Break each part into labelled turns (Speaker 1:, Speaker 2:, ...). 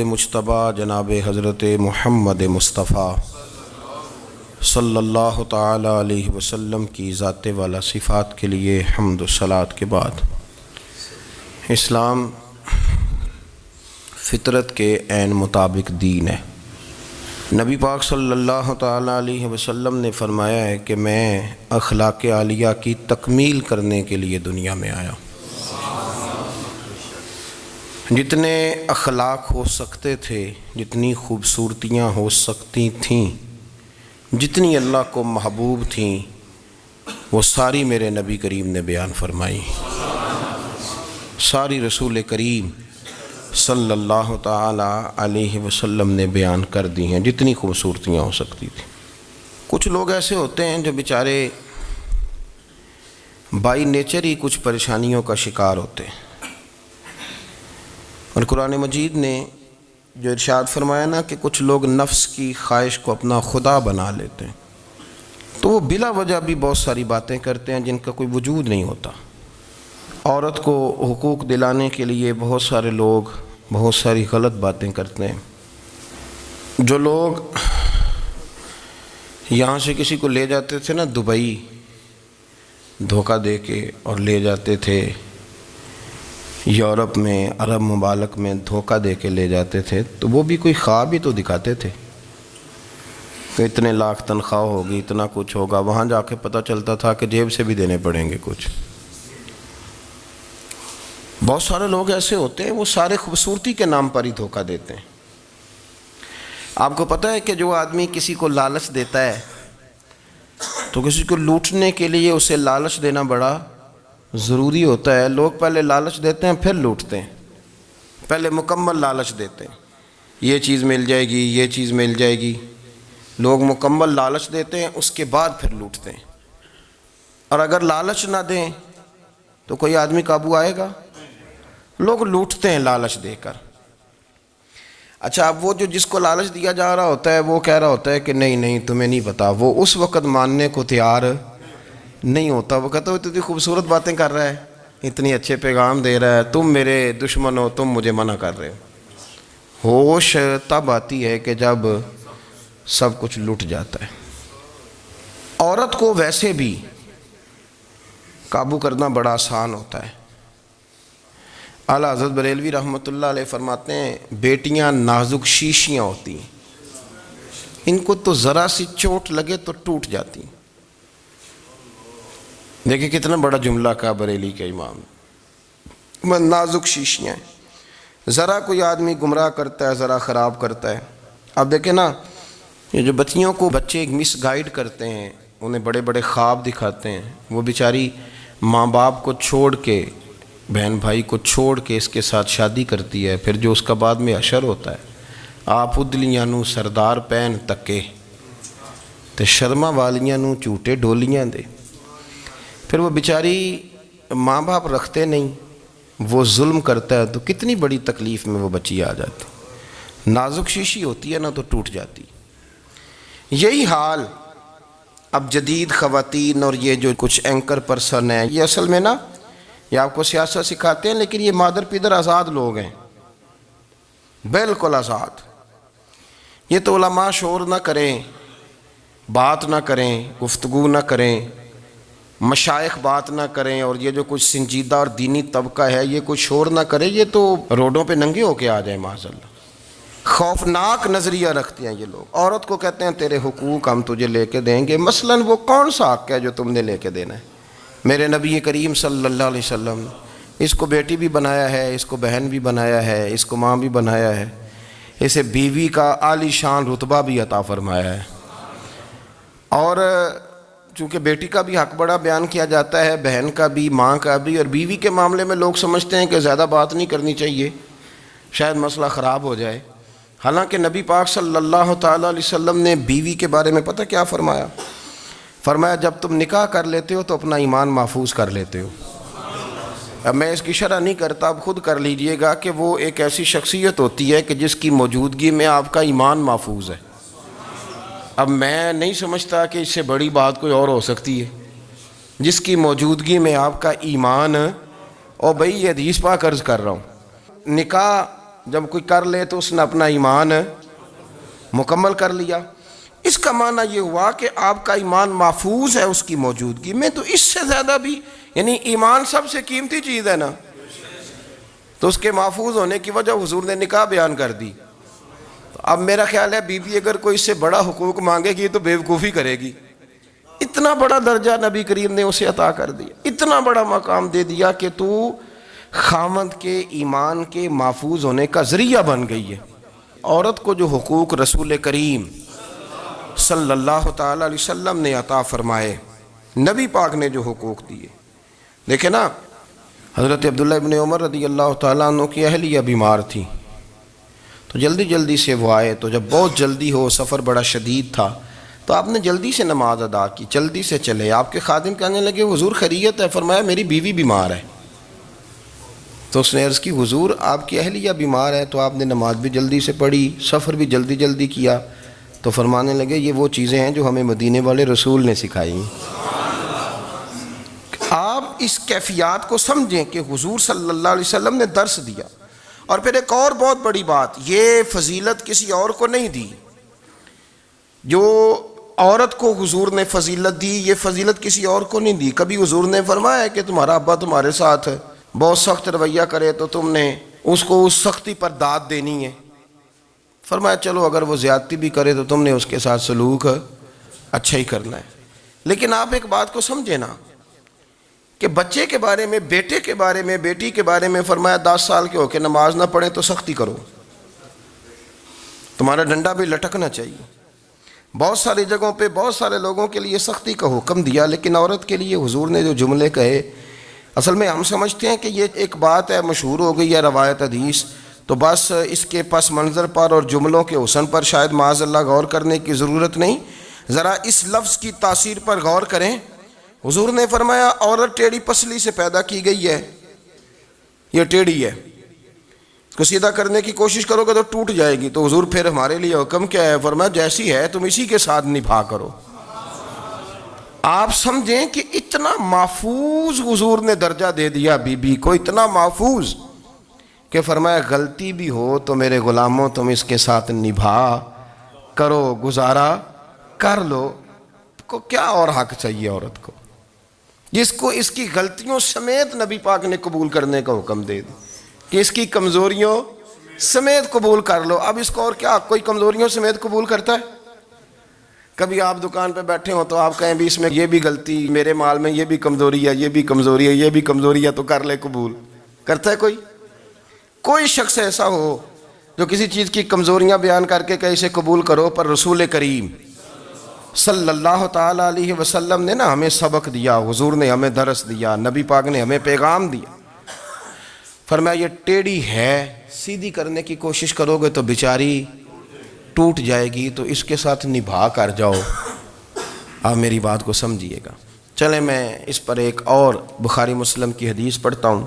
Speaker 1: مجتبی جناب حضرت محمد مصطفیٰ صلی اللہ تعالی علیہ وسلم کی ذات والا صفات کے لیے حمد و صلات کے بعد، اسلام فطرت کے عین مطابق دین ہے۔ نبی پاک صلی اللہ تعالی علیہ وسلم نے فرمایا ہے کہ میں اخلاق عالیہ کی تکمیل کرنے کے لیے دنیا میں آیا۔ جتنے اخلاق ہو سکتے تھے، جتنی خوبصورتیاں ہو سکتی تھیں، جتنی اللہ کو محبوب تھیں، وہ ساری میرے نبی کریم نے بیان فرمائی، ساری رسول کریم صلی اللہ تعالی علیہ وسلم نے بیان کر دی ہیں، جتنی خوبصورتیاں ہو سکتی تھیں۔ کچھ لوگ ایسے ہوتے ہیں جو بیچارے بائی نیچر ہی کچھ پریشانیوں کا شکار ہوتے ہیں، اور قرآن مجید نے جو ارشاد فرمایا نا کہ کچھ لوگ نفس کی خواہش کو اپنا خدا بنا لیتے ہیں، تو وہ بلا وجہ بھی بہت ساری باتیں کرتے ہیں جن کا کوئی وجود نہیں ہوتا۔ عورت کو حقوق دلانے کے لیے بہت سارے لوگ بہت ساری غلط باتیں کرتے ہیں۔ جو لوگ یہاں سے کسی کو لے جاتے تھے نا دبئی، دھوکہ دے کے اور لے جاتے تھے یورپ میں، عرب ممالک میں دھوکہ دے کے لے جاتے تھے، تو وہ بھی کوئی خواب ہی تو دکھاتے تھے کہ اتنے لاکھ تنخواہ ہوگی، اتنا کچھ ہوگا۔ وہاں جا کے پتہ چلتا تھا کہ جیب سے بھی دینے پڑیں گے کچھ۔ بہت سارے لوگ ایسے ہوتے ہیں، وہ سارے خوبصورتی کے نام پر ہی دھوکہ دیتے ہیں۔ آپ کو پتہ ہے کہ جو آدمی کسی کو لالچ دیتا ہے تو کسی کو لوٹنے کے لیے اسے لالچ دینا بڑا ضروری ہوتا ہے۔ لوگ پہلے لالچ دیتے ہیں پھر لوٹتے ہیں، پہلے مکمل لالچ دیتے ہیں، یہ چیز مل جائے گی، یہ چیز مل جائے گی۔ لوگ مکمل لالچ دیتے ہیں، اس کے بعد پھر لوٹتے ہیں۔ اور اگر لالچ نہ دیں تو کوئی آدمی قابو آئے گا؟ لوگ لوٹتے ہیں لالچ دے کر۔ اچھا، اب وہ جو جس کو لالچ دیا جا رہا ہوتا ہے وہ کہہ رہا ہوتا ہے کہ نہیں تمہیں نہیں پتا، وہ اس وقت ماننے کو تیار نہیں ہوتا۔ وہ کہتا ہے اتنی خوبصورت باتیں کر رہا ہے، اتنی اچھے پیغام دے رہا ہے، تم میرے دشمن ہو، تم مجھے منع کر رہے ہو۔ ہوش تب آتی ہے کہ جب سب کچھ لٹ جاتا ہے۔ عورت کو ویسے بھی قابو کرنا بڑا آسان ہوتا ہے۔ اعلیٰ حضرت بریلوی رحمۃ اللہ علیہ فرماتے ہیں بیٹیاں نازک شیشیاں ہوتی ہیں، ان کو تو ذرا سی چوٹ لگے تو ٹوٹ جاتی ہیں۔ دیکھیں کتنا بڑا جملہ کہا بریلی کے امام، نازک شیشیاں ہیں۔ ذرا کوئی آدمی گمراہ کرتا ہے، ذرا خراب کرتا ہے۔ اب دیکھیں نا، یہ جو بچیوں کو بچے مس گائیڈ کرتے ہیں، انہیں بڑے بڑے خواب دکھاتے ہیں، وہ بیچاری ماں باپ کو چھوڑ کے، بہن بھائی کو چھوڑ کے اس کے ساتھ شادی کرتی ہے، پھر جو اس کا بعد میں حشر ہوتا ہے، آپ ادلیاں نو سردار پہن تکے تے شرما والیاں نو جھوٹے ڈولیاں دے۔ پھر وہ بیچاری ماں باپ رکھتے نہیں، وہ ظلم کرتا ہے، تو کتنی بڑی تکلیف میں وہ بچی آ جاتی۔ نازک شیشی ہوتی ہے نا تو ٹوٹ جاتی۔ یہی حال اب جدید خواتین اور یہ جو کچھ اینکر پرسن ہیں، یہ اصل میں نا یہ آپ کو سیاست سکھاتے ہیں، لیکن یہ مادر پیدر آزاد لوگ ہیں، بالکل آزاد۔ یہ تو علماء شور نہ کریں، بات نہ کریں، گفتگو نہ کریں، مشائخ بات نہ کریں، اور یہ جو کچھ سنجیدہ اور دینی طبقہ ہے یہ کوئی شور نہ کرے، یہ تو روڈوں پہ ننگے ہو کے آ جائیں معاذ اللہ۔ خوفناک نظریہ رکھتے ہیں یہ لوگ۔ عورت کو کہتے ہیں تیرے حقوق ہم تجھے لے کے دیں گے۔ مثلاً وہ کون سا حق ہے جو تم نے لے کے دینا ہے؟ میرے نبی کریم صلی اللہ علیہ وسلم اس کو بیٹی بھی بنایا ہے، اس کو بہن بھی بنایا ہے، اس کو ماں بھی بنایا ہے، اسے بیوی کا عالی شان رتبہ بھی عطا فرمایا ہے۔ اور چونکہ بیٹی کا بھی حق بڑا بیان کیا جاتا ہے، بہن کا بھی، ماں کا بھی، اور بیوی کے معاملے میں لوگ سمجھتے ہیں کہ زیادہ بات نہیں کرنی چاہیے، شاید مسئلہ خراب ہو جائے۔ حالانکہ نبی پاک صلی اللہ تعالیٰ علیہ وسلم نے بیوی کے بارے میں پتہ کیا فرمایا؟ فرمایا جب تم نکاح کر لیتے ہو تو اپنا ایمان محفوظ کر لیتے ہو۔ اب میں اس کی شرح نہیں کرتا، اب خود کر لیجئے گا کہ وہ ایک ایسی شخصیت ہوتی ہے کہ جس کی موجودگی میں آپ کا ایمان محفوظ ہے۔ اب میں نہیں سمجھتا کہ اس سے بڑی بات کوئی اور ہو سکتی ہے، جس کی موجودگی میں آپ کا ایمان، اور بھئی یہ حدیث پاک عرض کر رہا ہوں، نکاح جب کوئی کر لے تو اس نے اپنا ایمان مکمل کر لیا۔ اس کا معنی یہ ہوا کہ آپ کا ایمان محفوظ ہے اس کی موجودگی میں، تو اس سے زیادہ بھی، یعنی ایمان سب سے قیمتی چیز ہے نا، تو اس کے محفوظ ہونے کی وجہ حضور نے نکاح بیان کر دی۔ تو اب میرا خیال ہے بی بی اگر کوئی اس سے بڑا حقوق مانگے گی تو بیوقوفی کرے گی۔ اتنا بڑا درجہ نبی کریم نے اسے عطا کر دیا، اتنا بڑا مقام دے دیا کہ تو خامند کے ایمان کے محفوظ ہونے کا ذریعہ بن گئی ہے۔ عورت کو جو حقوق رسول کریم صلی اللہ تعالی علیہ وسلم نے عطا فرمائے، نبی پاک نے جو حقوق دیے، دیکھیں نا، حضرت عبداللہ ابن عمر رضی اللہ تعالیٰ عنہ کی اہلیہ بیمار تھی، تو جلدی جلدی سے وہ آئے، تو جب بہت جلدی ہو، سفر بڑا شدید تھا، تو آپ نے جلدی سے نماز ادا کی، جلدی سے چلے۔ آپ کے خادم کہنے لگے حضور خیریت ہے؟ فرمایا میری بیوی بیمار ہے۔ تو اس نے عرض کی حضور آپ کی اہلیہ بیمار ہے، تو آپ نے نماز بھی جلدی سے پڑھی، سفر بھی جلدی جلدی کیا۔ تو فرمانے لگے یہ وہ چیزیں ہیں جو ہمیں مدینے والے رسول نے سکھائی۔ آپ اس کیفیات کو سمجھیں کہ حضور صلی اللہ علیہ وسلم نے درس دیا۔ اور پھر ایک اور بہت بڑی بات، یہ فضیلت کسی اور کو نہیں دی، جو عورت کو حضور نے فضیلت دی، یہ فضیلت کسی اور کو نہیں دی۔ کبھی حضور نے فرمایا ہے کہ تمہارا ابا تمہارے ساتھ بہت سخت رویہ کرے تو تم نے اس کو اس سختی پر داد دینی ہے؟ فرمایا چلو اگر وہ زیادتی بھی کرے تو تم نے اس کے ساتھ سلوک اچھا ہی کرنا ہے۔ لیکن آپ ایک بات کو سمجھے نا کہ بچے کے بارے میں، بیٹے کے بارے میں، بیٹی کے بارے میں فرمایا 10 سال کے ہو کے نماز نہ پڑھیں تو سختی کرو، تمہارا ڈنڈا بھی لٹکنا چاہیے۔ بہت ساری جگہوں پہ بہت سارے لوگوں کے لیے سختی کا حکم دیا، لیکن عورت کے لیے حضور نے جو جملے کہے، اصل میں ہم سمجھتے ہیں کہ یہ ایک بات ہے، مشہور ہو گئی ہے روایت حدیث، تو بس اس کے پس منظر پر اور جملوں کے حسن پر شاید معاذ اللہ غور کرنے کی ضرورت نہیں، ذرا اس لفظ کی تاثیر پر غور کریں۔ حضور نے فرمایا عورت ٹیڑھی پسلی سے پیدا کی گئی ہے، یہ ٹیڑھی ہے، اس کو سیدھا کرنے کی کوشش کرو گے تو ٹوٹ جائے گی۔ تو حضور پھر ہمارے لیے حکم کیا ہے؟ فرمایا جیسی ہے تم اسی کے ساتھ نبھا کرو۔ آپ سمجھیں کہ اتنا محفوظ حضور نے درجہ دے دیا بی بی کو، اتنا محفوظ کہ فرمایا غلطی بھی ہو تو میرے غلاموں تم اس کے ساتھ نبھا کرو، گزارا کر لو۔ کو کیا اور حق چاہیے عورت کو، جس کو اس کی غلطیوں سمیت نبی پاک نے قبول کرنے کا حکم دے دی کہ اس کی کمزوریوں سمیت قبول کر لو۔ اب اس کو اور کیا، کوئی کمزوریوں سمیت قبول کرتا ہے؟ کبھی آپ دکان پہ بیٹھے ہو تو آپ کہیں بھی اس میں یہ بھی غلطی، میرے مال میں یہ بھی کمزوری ہے، یہ بھی کمزوری ہے، یہ بھی کمزوری ہے، تو کر لے قبول؟ کرتا ہے کوئی؟ کوئی شخص ایسا ہو جو کسی چیز کی کمزوریاں بیان کر کے کہ اسے قبول کرو؟ پر رسول کریم صلی اللہ تعالی علیہ وسلم نے نا ہمیں سبق دیا، حضور نے ہمیں درس دیا، نبی پاک نے ہمیں پیغام دیا۔ فرمایا یہ ٹیڑھی ہے، سیدھی کرنے کی کوشش کرو گے تو بیچاری ٹوٹ جائے گی، تو اس کے ساتھ نبھا کر جاؤ۔ آپ میری بات کو سمجھیے گا۔ چلیں میں اس پر ایک اور بخاری مسلم کی حدیث پڑھتا ہوں۔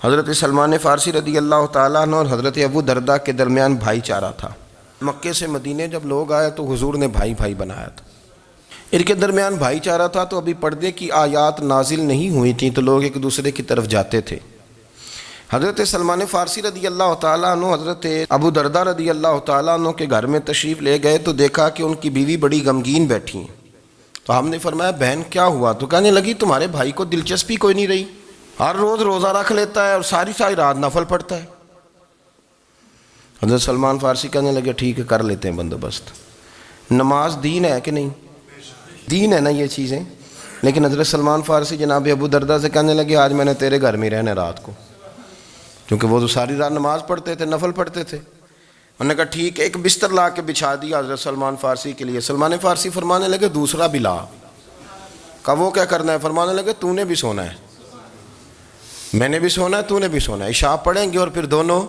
Speaker 1: حضرت سلمان فارسی رضی اللہ تعالیٰ عنہ اور حضرت ابو درداء کے درمیان بھائی چارہ تھا۔ مکے سے مدینے جب لوگ آئے تو حضور نے بھائی بھائی بنایا تھا، ان کے درمیان بھائی چارہ تھا، تو ابھی پردے کی آیات نازل نہیں ہوئی تھیں، تو لوگ ایک دوسرے کی طرف جاتے تھے۔ حضرت سلمان فارسی رضی اللہ تعالیٰ عنہ حضرت ابو درداء رضی اللہ تعالیٰ عنہ کے گھر میں تشریف لے گئے تو دیکھا کہ ان کی بیوی بڑی غمگین بیٹھی ہیں۔ تو ہم نے فرمایا بہن کیا ہوا؟ تو کہنے لگی تمہارے بھائی کو دلچسپی کوئی نہیں رہی، ہر روز روزہ رکھ لیتا ہے اور ساری ساری رات نفل پڑھتا ہے۔ حضرت سلمان فارسی کہنے لگے ٹھیک ہے کر لیتے ہیں بندوبست۔ نماز دین ہے کہ نہیں؟ دین ہے نا یہ چیزیں۔ لیکن حضرت سلمان فارسی جناب ابو درداء سے کہنے لگے آج میں نے تیرے گھر میں رہنا رات کو، کیونکہ وہ تو ساری رات نماز پڑھتے تھے، نفل پڑھتے تھے۔ انہوں نے کہا ٹھیک ہے، ایک بستر لا کے بچھا دیا حضرت سلمان فارسی کے لیے۔ سلمان فارسی فرمانے لگے دوسرا بھی لا۔ کہا وہ کیا کرنا ہے؟ فرمانے لگے تو نے بھی سونا ہے، میں نے بھی سونا ہے، تو نے بھی سونا ہے، عشاء پڑھیں گے اور پھر دونوں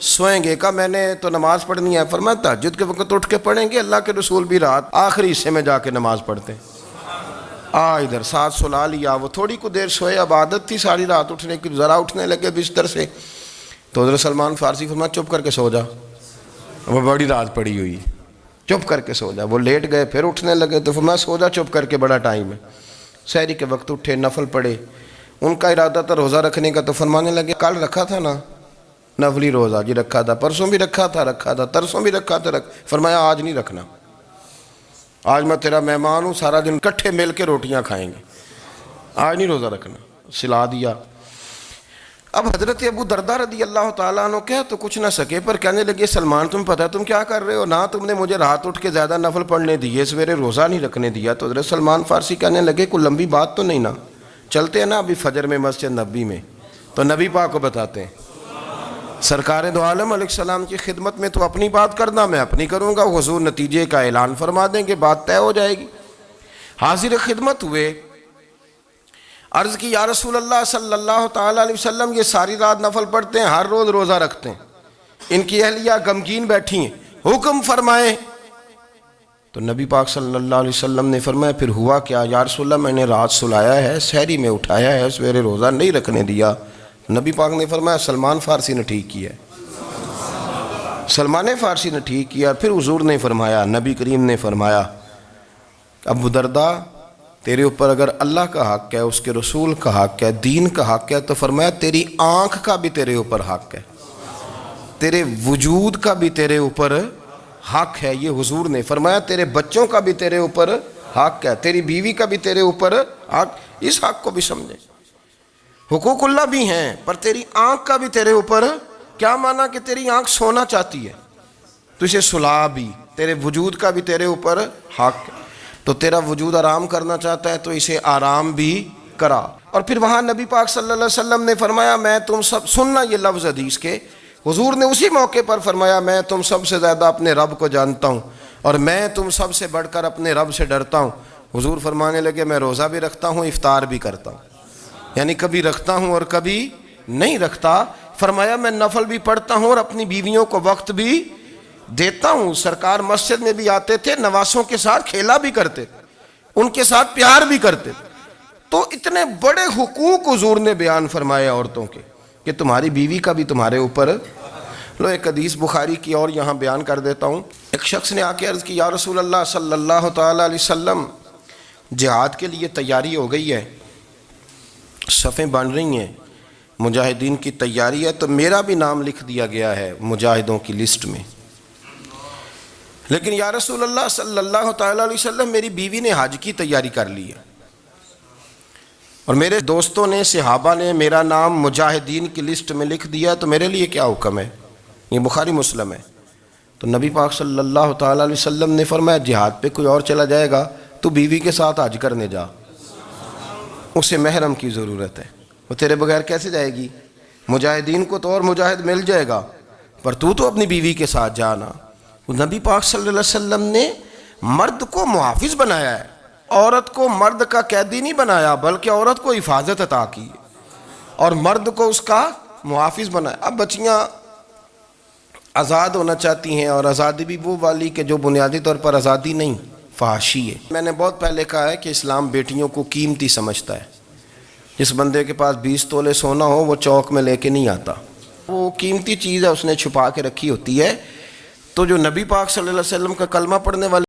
Speaker 1: سوئیں گے۔ کہا میں نے تو نماز پڑھنی ہے۔ فرمایا تہجد کے وقت اٹھ کے پڑھیں گے، اللہ کے رسول بھی رات آخری حصے میں جا کے نماز پڑھتے ہیں۔ ادھر ساتھ سلا لیا، وہ تھوڑی کو دیر سوئے، اب عادت تھی ساری رات اٹھنے کی، ذرا اٹھنے لگے بستر سے تو حضرت سلمان فارسی فرمایا چپ کر کے سو جا، وہ بڑی رات پڑی ہوئی، چپ کر کے سو جا۔ وہ لیٹ گئے، پھر اٹھنے لگے تو فرمایا سو جا چپ کر کے، بڑا ٹائم ہے۔ سحری کے وقت اٹھے، نفل پڑھے، ان کا ارادہ تھا روزہ رکھنے کا، تو فرمانے لگے کل رکھا تھا نا، نفلی روزہ جی رکھا تھا، پرسوں بھی رکھا تھا، ترسوں بھی رکھا تھا، فرمایا آج نہیں رکھنا، آج میں تیرا مہمان ہوں، سارا دن کٹھے مل کے روٹیاں کھائیں گے، آج نہیں روزہ رکھنا، سلا دیا۔ اب حضرت ابو درداء رضی اللہ تعالیٰ عنہ کہہ تو کچھ نہ سکے، پر کہنے لگے سلمان تم پتہ ہے تم کیا کر رہے ہو، نہ تم نے مجھے رات اٹھ کے زیادہ نفل پڑھنے دیے، سویرے روزہ نہیں رکھنے دیا۔ تو حضرت سلمان فارسی کہنے لگے کوئی لمبی بات تو نہیں نا، چلتے ہیں نا ابھی فجر میں مسجد نبی میں، تو نبی پاک کو بتاتے ہیں، سرکار دو عالم علیہ السلام کی خدمت میں تو اپنی بات کرنا، میں اپنی کروں گا، حضور نتیجے کا اعلان فرما دیں گے، بات طے ہو جائے گی۔ حاضر خدمت ہوئے، عرض کی یا رسول اللہ صلی اللہ تعالیٰ علیہ وسلم یہ ساری رات نفل پڑھتے ہیں، ہر روز روزہ رکھتے ہیں، ان کی اہلیہ غمگین بیٹھی ہیں، حکم فرمائیں۔ تو نبی پاک صلی اللہ علیہ وسلم نے فرمایا پھر ہوا کیا؟ یا رسول اللہ میں نے رات سلایا ہے، سحری میں اٹھایا ہے، سویرے روزہ نہیں رکھنے دیا۔ نبی پاک نے فرمایا سلمان فارسی نے ٹھیک کیا، سلمان فارسی نے ٹھیک کیا۔ پھر حضور نے فرمایا، نبی کریم نے فرمایا ابو درداء تیرے اوپر اگر اللہ کا حق ہے، اس کے رسول کا حق ہے، دین کا حق ہے، تو فرمایا تیری آنکھ کا بھی تیرے اوپر حق ہے، تیرے وجود کا بھی تیرے اوپر حق ہے، یہ حضور نے فرمایا، تیرے بچوں کا بھی تیرے اوپر حق ہے، تیری بیوی کا بھی تیرے اوپر حق، اس حق کو بھی سمجھے، حقوق اللہ بھی ہیں، پر تیری آنکھ کا بھی تیرے اوپر، کیا مانا کہ تیری آنکھ سونا چاہتی ہے تو اسے سلا بھی، تیرے وجود کا بھی تیرے اوپر حق ہے، تو تیرا وجود آرام کرنا چاہتا ہے تو اسے آرام بھی کرا۔ اور پھر وہاں نبی پاک صلی اللہ علیہ وسلم نے فرمایا میں تم سب، سننا یہ لفظ حدیث کے، حضور نے اسی موقع پر فرمایا میں تم سب سے زیادہ اپنے رب کو جانتا ہوں اور میں تم سب سے بڑھ کر اپنے رب سے ڈرتا ہوں۔ حضور فرمانے لگے میں روزہ بھی رکھتا ہوں، افطار بھی کرتا ہوں، یعنی کبھی رکھتا ہوں اور کبھی نہیں رکھتا۔ فرمایا میں نفل بھی پڑھتا ہوں اور اپنی بیویوں کو وقت بھی دیتا ہوں۔ سرکار مسجد میں بھی آتے تھے، نواسوں کے ساتھ کھیلا بھی کرتے تھے، ان کے ساتھ پیار بھی کرتے تھے۔ تو اتنے بڑے حقوق حضور نے بیان فرمائے عورتوں کے کہ تمہاری بیوی کا بھی تمہارے اوپر۔ لو ایک حدیث بخاری کی اور یہاں بیان کر دیتا ہوں۔ ایک شخص نے آ کے عرض کی یا رسول اللہ صلی اللہ تعالیٰ علیہ وسلم جہاد کے لیے تیاری ہو گئی ہے، صفیں بن رہی ہیں، مجاہدین کی تیاری ہے، تو میرا بھی نام لکھ دیا گیا ہے مجاہدوں کی لسٹ میں، لیکن یا رسول اللہ صلی اللہ تعالیٰ علیہ وسلم میری بیوی نے حج کی تیاری کر لی ہے اور میرے دوستوں نے، صحابہ نے میرا نام مجاہدین کی لسٹ میں لکھ دیا، تو میرے لیے کیا حکم ہے؟ یہ بخاری مسلم ہے۔ تو نبی پاک صلی اللہ تعالیٰ علیہ وسلم نے فرمایا جہاد پہ کوئی اور چلا جائے گا تو بیوی کے ساتھ حج کرنے جا، اسے محرم کی ضرورت ہے، وہ تیرے بغیر کیسے جائے گی؟ مجاہدین کو تو اور مجاہد مل جائے گا، پر تو اپنی بیوی کے ساتھ جانا۔ نبی پاک صلی اللہ علیہ وسلم نے مرد کو محافظ بنایا ہے، عورت کو مرد کا قیدی نہیں بنایا، بلکہ عورت کو حفاظت عطا کی اور مرد کو اس کا محافظ بنایا۔ اب بچیاں آزاد ہونا چاہتی ہیں، اور آزادی بھی وہ والی کہ جو بنیادی طور پر آزادی نہیں، فحاشی ہے۔ میں نے بہت پہلے کہا ہے کہ اسلام بیٹیوں کو قیمتی سمجھتا ہے، جس بندے کے پاس 20 تولے سونا ہو وہ چوک میں لے کے نہیں آتا، وہ قیمتی چیز ہے، اس نے چھپا کے رکھی ہوتی ہے۔ تو جو نبی پاک صلی اللہ علیہ وسلم کا کلمہ پڑھنے والے